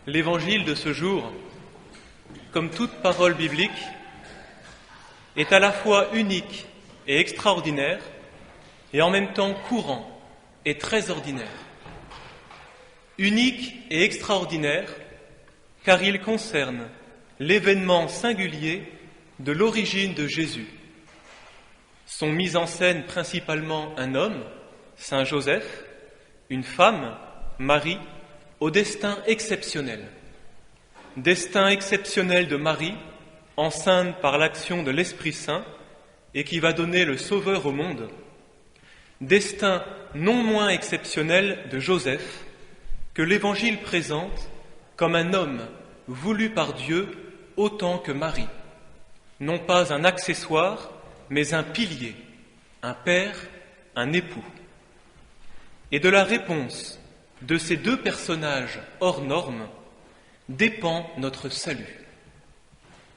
L'évangile de ce jour, comme toute parole biblique, est à la fois unique et extraordinaire, et en même temps courant et très ordinaire. Unique et extraordinaire, car il concerne l'événement singulier de l'origine de Jésus. Sont mis en scène principalement un homme, Saint Joseph, une femme, Marie, au destin exceptionnel. Destin exceptionnel de Marie, enceinte par l'action de l'Esprit Saint et qui va donner le Sauveur au monde. Destin non moins exceptionnel de Joseph, que l'Évangile présente comme un homme voulu par Dieu autant que Marie. Non pas un accessoire, mais un pilier, un père, un époux. Et de la réponse de ces deux personnages hors normes dépend notre salut.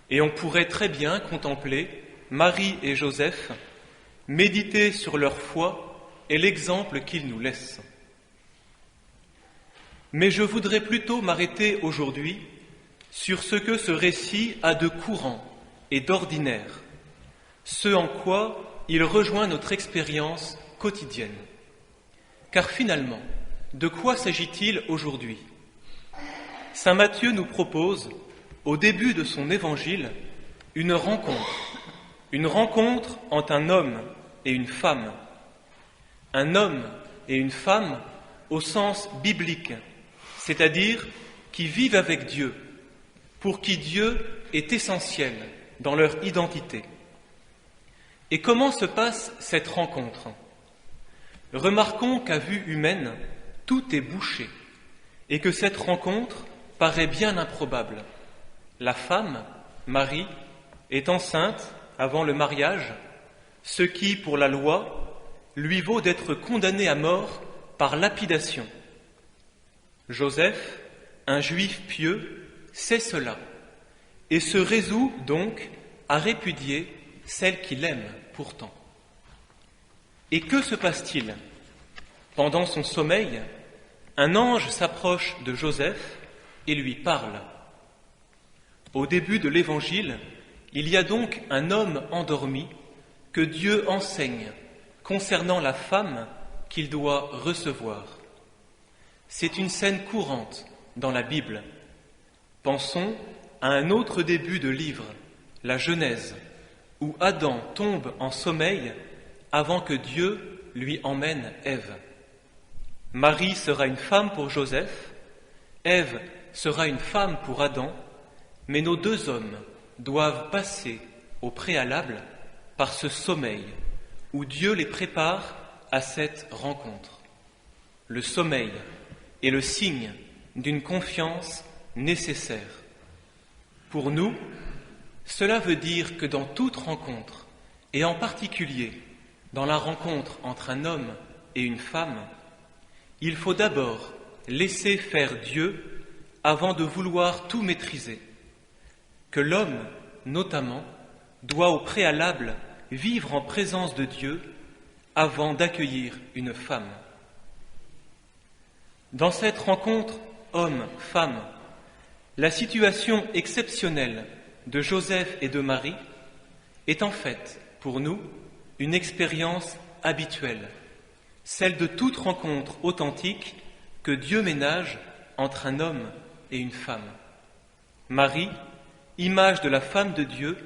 Et on pourrait très bien contempler Marie et Joseph, méditer sur leur foi et l'exemple qu'ils nous laissent. Mais je voudrais plutôt m'arrêter aujourd'hui sur ce que ce récit a de courant et d'ordinaire, ce en quoi il rejoint notre expérience quotidienne. Car finalement, de quoi s'agit-il aujourd'hui ? Saint Matthieu nous propose, au début de son évangile, une rencontre entre un homme et une femme. Un homme et une femme au sens biblique, c'est-à-dire qui vivent avec Dieu, pour qui Dieu est essentiel dans leur identité. Et comment se passe cette rencontre ? Remarquons qu'à vue humaine, tout est bouché et que cette rencontre paraît bien improbable. La femme, Marie, est enceinte avant le mariage, ce qui, pour la loi, lui vaut d'être condamnée à mort par lapidation. Joseph, un juif pieux, sait cela et se résout donc à répudier celle qu'il aime pourtant. Et que se passe-t-il ? Pendant son sommeil, un ange s'approche de Joseph et lui parle. Au début de l'Évangile, il y a donc un homme endormi que Dieu enseigne concernant la femme qu'il doit recevoir. C'est une scène courante dans la Bible. Pensons à un autre début de livre, la Genèse, où Adam tombe en sommeil avant que Dieu lui emmène Ève. Marie sera une femme pour Joseph, Ève sera une femme pour Adam, mais nos deux hommes doivent passer au préalable par ce sommeil où Dieu les prépare à cette rencontre. Le sommeil est le signe d'une confiance nécessaire. Pour nous, cela veut dire que dans toute rencontre, et en particulier dans la rencontre entre un homme et une femme, il faut d'abord laisser faire Dieu avant de vouloir tout maîtriser, que l'homme, notamment, doit au préalable vivre en présence de Dieu avant d'accueillir une femme. Dans cette rencontre homme-femme, la situation exceptionnelle de Joseph et de Marie est en fait, pour nous, une expérience habituelle, celle de toute rencontre authentique que Dieu ménage entre un homme et une femme. Marie, image de la femme de Dieu,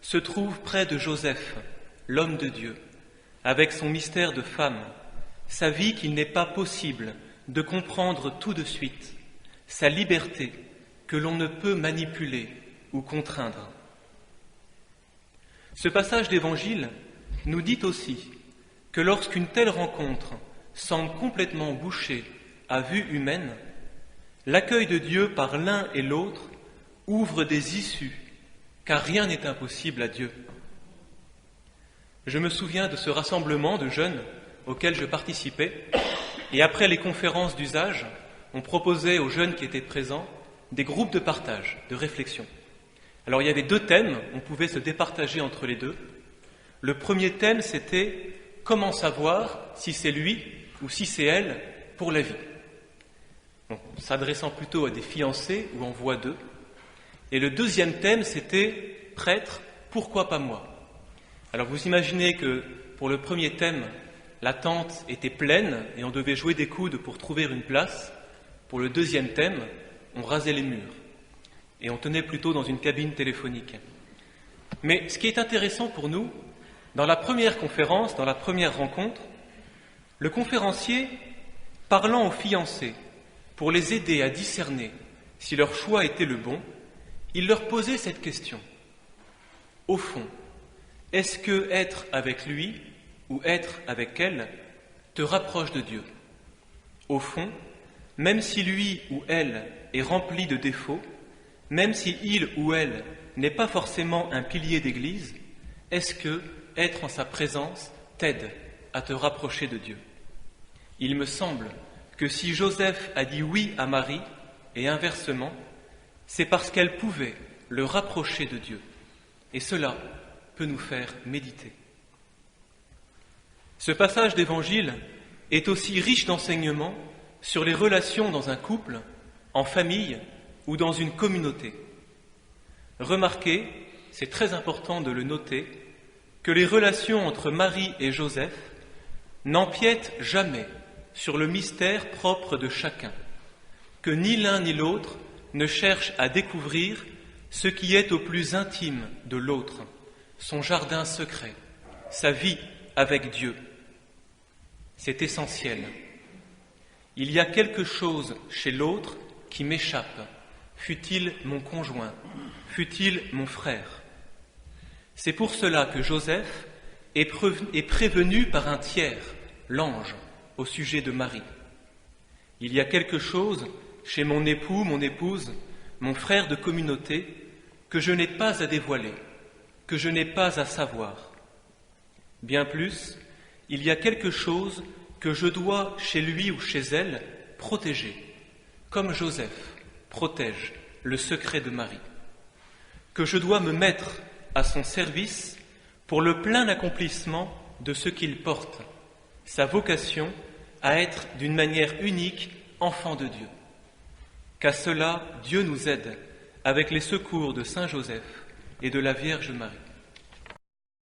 se trouve près de Joseph, l'homme de Dieu, avec son mystère de femme, sa vie qu'il n'est pas possible de comprendre tout de suite, sa liberté que l'on ne peut manipuler ou contraindre. Ce passage d'Évangile nous dit aussi que lorsqu'une telle rencontre semble complètement bouchée à vue humaine, l'accueil de Dieu par l'un et l'autre ouvre des issues, car rien n'est impossible à Dieu. Je me souviens de ce rassemblement de jeunes auquel je participais, et après les conférences d'usage, on proposait aux jeunes qui étaient présents des groupes de partage, de réflexion. Alors il y avait deux thèmes, on pouvait se départager entre les deux. Le premier thème, c'était comment savoir si c'est lui ou si c'est elle pour la vie. donc s'adressant plutôt à des fiancés ou en voie d'eux. Et le deuxième thème, c'était « Prêtre, pourquoi pas moi ?» Alors vous imaginez que pour le premier thème, la tente était pleine et on devait jouer des coudes pour trouver une place. Pour le deuxième thème, on rasait les murs et on tenait plutôt dans une cabine téléphonique. Mais ce qui est intéressant pour nous, dans la première conférence, dans la première rencontre, le conférencier, parlant aux fiancés pour les aider à discerner si leur choix était le bon, il leur posait cette question. Au fond, est-ce que être avec lui ou être avec elle te rapproche de Dieu? Au fond, même si lui ou elle est rempli de défauts, même si il ou elle n'est pas forcément un pilier d'Église, est-ce que être en sa présence t'aide à te rapprocher de Dieu? Il me semble que si Joseph a dit oui à Marie, et inversement, c'est parce qu'elle pouvait le rapprocher de Dieu. Et cela peut nous faire méditer. Ce passage d'Évangile est aussi riche d'enseignements sur les relations dans un couple, en famille ou dans une communauté. Remarquez, c'est très important de le noter, que les relations entre Marie et Joseph n'empiètent jamais sur le mystère propre de chacun, que ni l'un ni l'autre ne cherche à découvrir ce qui est au plus intime de l'autre, son jardin secret, sa vie avec Dieu. C'est essentiel. Il y a quelque chose chez l'autre qui m'échappe, fût-il mon conjoint, fût-il mon frère. C'est pour cela que Joseph est prévenu par un tiers, l'ange, au sujet de Marie. Il y a quelque chose chez mon époux, mon épouse, mon frère de communauté, que je n'ai pas à dévoiler, que je n'ai pas à savoir. Bien plus, il y a quelque chose que je dois, chez lui ou chez elle, protéger, comme Joseph protège le secret de Marie, que je dois me mettre à son service pour le plein accomplissement de ce qu'il porte, sa vocation à être d'une manière unique enfant de Dieu. Qu'à cela, Dieu nous aide avec les secours de Saint Joseph et de la Vierge Marie.